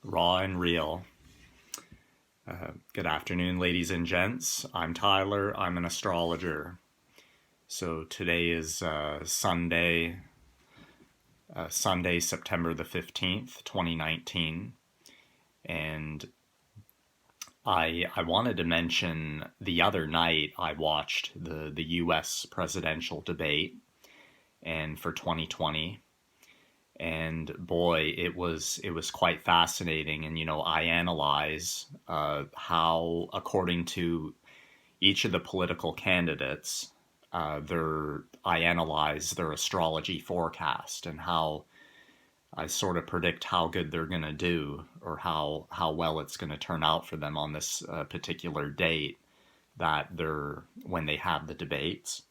Raw and real. Good afternoon, ladies and gents. I'm Tyler. I'm an astrologer. So today is Sunday, September the 15th, 2019. And I wanted to mention the other night I watched the US presidential debate and for 2020. And boy, it was quite fascinating. And I analyze how, according to each of the political candidates, I analyze their astrology forecast and how I sort of predict how good they're going to do, or how well it's going to turn out for them on this particular date when they have the debates.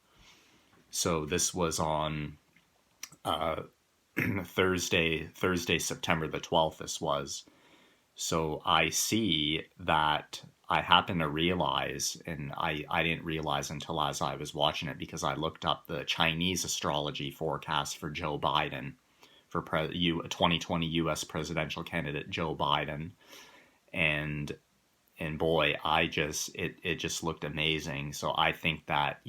So this was on Thursday, September the 12th, this was. So I see that I happen to realize, and I didn't realize until as I was watching it, because I looked up the Chinese astrology forecast for Joe Biden, for 2020 U.S. presidential candidate Joe Biden. And boy, it just looked amazing. So I think that,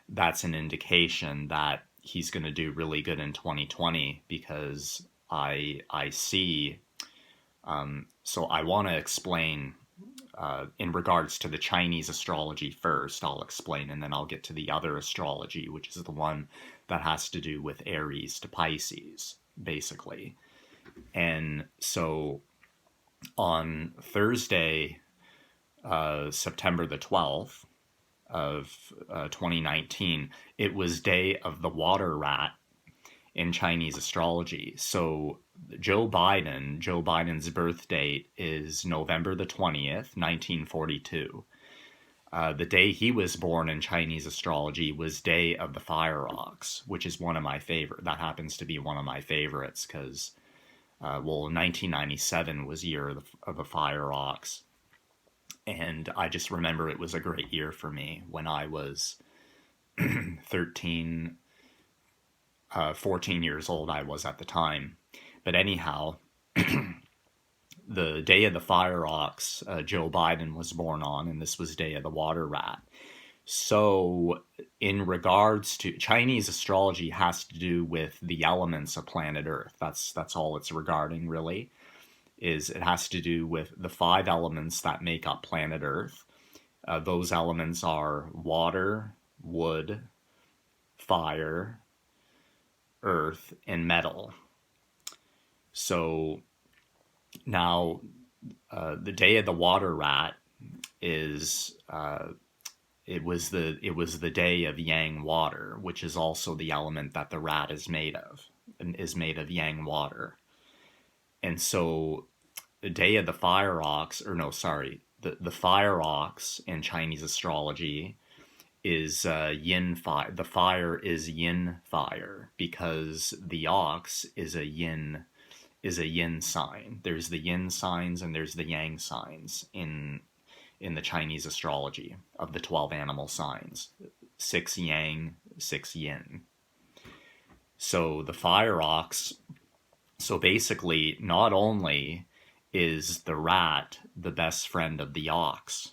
that's an indication that he's going to do really good in 2020, because I see. So I want to explain in regards to the Chinese astrology first. I'll explain, and then I'll get to the other astrology, which is the one that has to do with Aries to Pisces, basically. And so on Thursday, September the 12th, of 2019, it was Day of the Water Rat in Chinese astrology. So Joe Biden's birth date is November the 20th, 1942. The day he was born in Chinese astrology was Day of the Fire Ox, which is one of my favorite. That happens to be one of my favorites because, 1997 was year of the Fire Ox. And I just remember it was a great year for me when I was 14 years old I was at the time. But anyhow, the Day of the Fire Ox, Joe Biden was born on, and this was Day of the Water Rat. So in regards to Chinese astrology, has to do with the elements of planet Earth. That's all it's regarding, really. It has to do with the 5 elements that make up planet Earth. Those elements are water, wood, fire, earth, and metal. So now the Day of the Water Rat is it was the day of yang water, which is also the element that the rat is made of, and is made of yang water. And so the Day of the Fire Ox, the Fire Ox in Chinese astrology is yin fire. The fire is yin fire because the ox is a yin sign. There's the yin signs and there's the yang signs in the Chinese astrology of the 12 animal signs. 6 yang, 6 yin. So the fire ox. So basically, not only is the rat the best friend of the ox,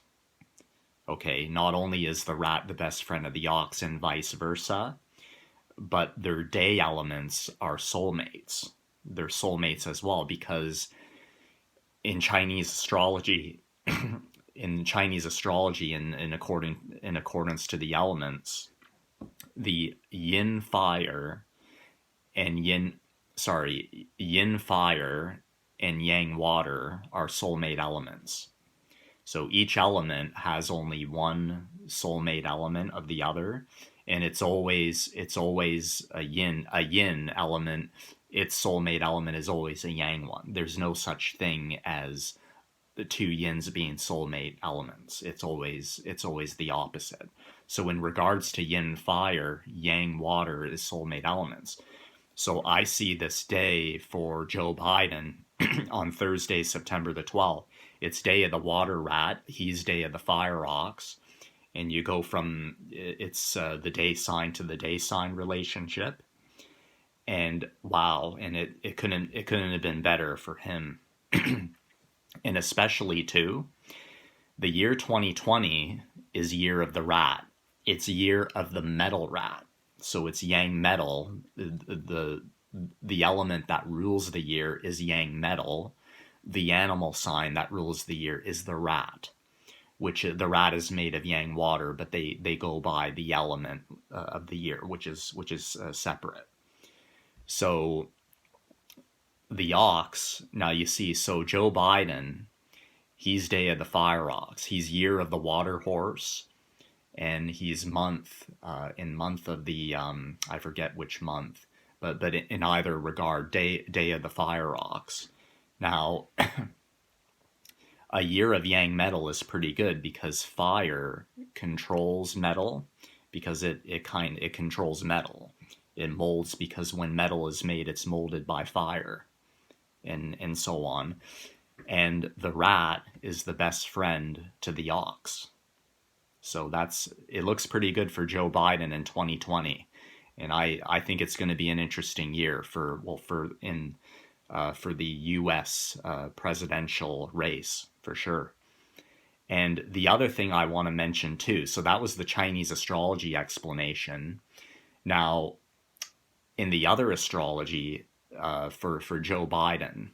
okay, not only is the rat the best friend of the ox and vice versa, but their day elements are soulmates. They're soulmates as well, because in Chinese astrology, in accordance to the elements, the yin fire and yin fire and yang water are soulmate elements. So each element has only one soulmate element of the other, and it's always a yin element. Its soulmate element is always a yang one. There's no such thing as the 2 yins being soulmate elements. It's always the opposite. So in regards to yin fire, yang water is soulmate elements. So I see this day for Joe Biden on Thursday, September the 12th. It's Day of the Water Rat. He's Day of the Fire Ox. And you go from, it's the day sign to the day sign relationship. And wow, and it couldn't have been better for him. And especially too, the year 2020 is year of the rat. It's year of the metal rat. So it's yang metal. The element that rules the year is yang metal. The animal sign that rules the year is the rat, which the rat is made of yang water, but they go by the element of the year, which is separate. So the ox, now you see, so Joe Biden, he's day of the fire ox. He's year of the water horse, and he's month of the I forget which month, but in either regard, day of the fire ox. Now, a year of yang metal is pretty good because fire controls metal, because it controls metal. It molds because when metal is made, it's molded by fire, and so on. And the rat is the best friend to the ox. So it looks pretty good for Joe Biden in 2020. And I think it's going to be an interesting year for the U.S. Presidential race, for sure. And the other thing I want to mention too, so that was the Chinese astrology explanation. Now, in the other astrology for Joe Biden,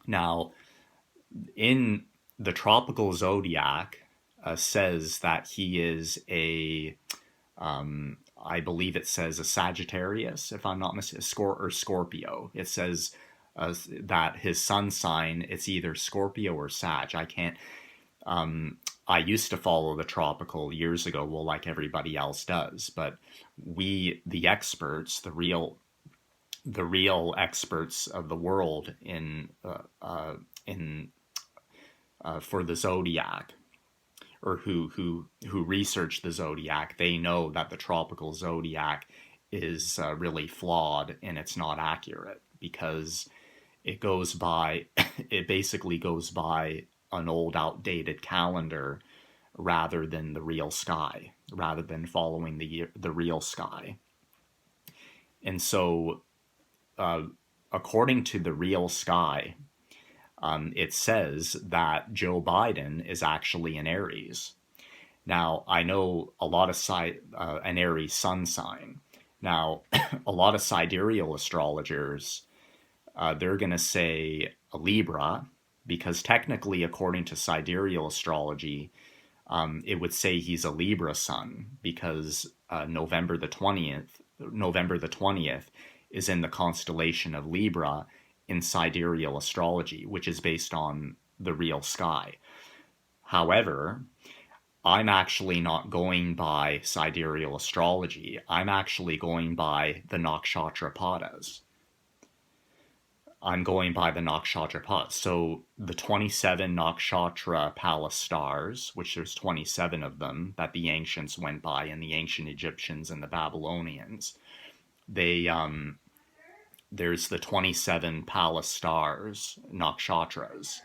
now in the tropical zodiac says that he is I believe it says a Sagittarius, if I'm not mistaken, or Scorpio. It says that his sun sign, it's either Scorpio or Sag. I can't. I used to follow the tropical years ago, well, like everybody else does, but we, the experts, the real experts of the world for the zodiac, or who research the zodiac, they know that the tropical zodiac is really flawed and it's not accurate, because it basically goes by an old outdated calendar rather than the real sky, rather than following the real sky. And so according to the real sky, it says that Joe Biden is actually an Aries. Now, I know a lot of an Aries sun sign. Now, a lot of sidereal astrologers, they're going to say a Libra, because technically, according to sidereal astrology, it would say he's a Libra sun, because November the 20th is in the constellation of Libra in sidereal astrology, which is based on the real sky. However, I'm actually not going by sidereal astrology. I'm actually going by the Nakshatra Padas. I'm going by the Nakshatra Pada. So the 27 Nakshatra Palace stars, which there's 27 of them that the ancients went by, and the ancient Egyptians and the Babylonians, there's the 27 palace stars, Nakshatras,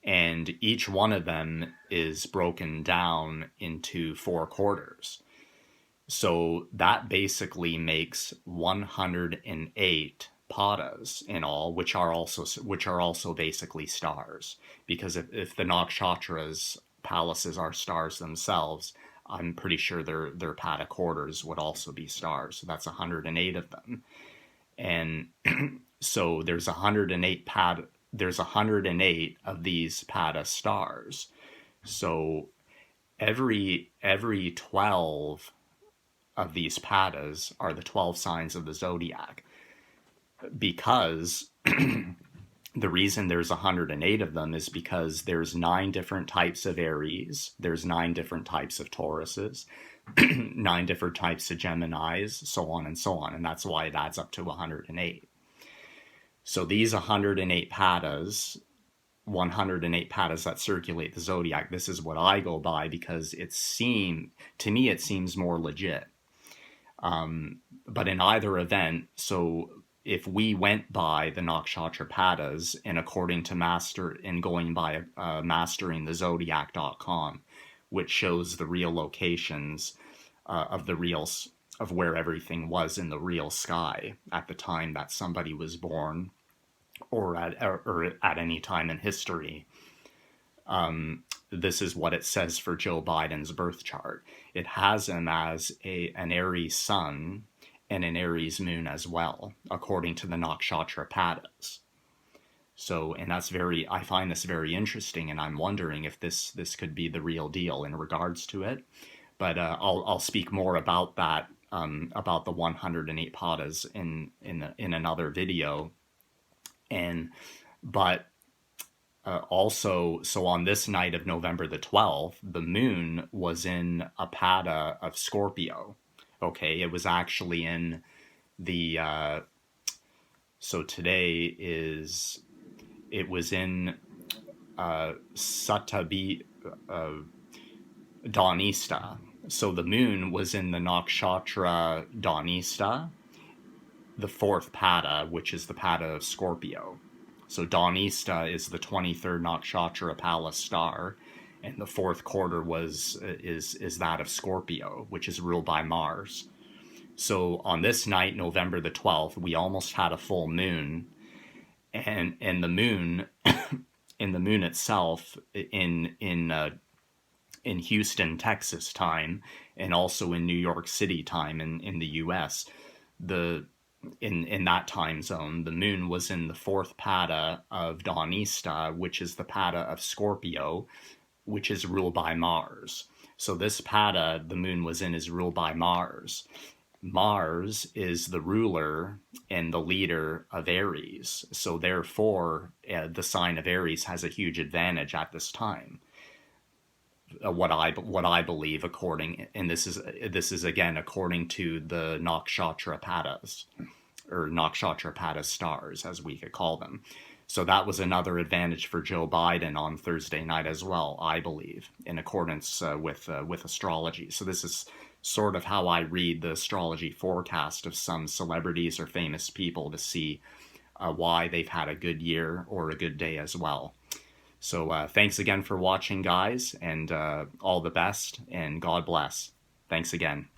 and each one of them is broken down into 4 quarters. So that basically makes 108 padas in all, which are also basically stars. Because if the Nakshatras palaces are stars themselves, I'm pretty sure their pada quarters would also be stars. So that's 108 of them. And so there's 108 of these pada stars. So every 12 of these padas are the 12 signs of the zodiac. Because the reason there's 108 of them is because there's 9 different types of Aries, there's 9 different types of Tauruses, 9 different types of Geminis, so on and so on, and that's why it adds up to 108. So these 108 padas that circulate the zodiac, this is what I go by, because to me it seems more legit. But in either event, so if we went by the Nakshatra Padas and according to going by MasteringTheZodiac.com, which shows the real locations of the real of where everything was in the real sky at the time that somebody was born, or at any time in history. This is what it says for Joe Biden's birth chart. It has him as an Aries sun and an Aries moon as well, according to the Nakshatra Padas. So, and I find this very interesting, and I'm wondering if this could be the real deal in regards to it. But I'll speak more about that, about the 108 padas in another video. But also, so on this night of November the 12th, the moon was in a pada of Scorpio. Okay, it was actually in the so today is, it was in Satabi Dawnista. So the moon was in the Nakshatra Dawnista, the fourth pada, which is the pada of Scorpio. So Dawnista is the 23rd Nakshatra Pada Star, and the fourth quarter is that of Scorpio, which is ruled by Mars. So on this night, November the 12th, we almost had a full moon, and the moon, in the moon itself, in Houston, Texas time, and also in New York City time in the U.S., in that time zone, the moon was in the fourth pada of Dawnista, which is the pada of Scorpio, which is ruled by Mars. So this pada the moon was in is ruled by Mars. Mars is the ruler and the leader of Aries. So therefore, the sign of Aries has a huge advantage at this time. What I believe, according, and this is again according to the Nakshatra Padas, or Nakshatra Pada Stars, as we could call them. So that was another advantage for Joe Biden on Thursday night as well, I believe, in accordance with astrology. So this is sort of how I read the astrology forecast of some celebrities or famous people to see why they've had a good year or a good day as well. So thanks again for watching, guys, and all the best, and God bless. Thanks again.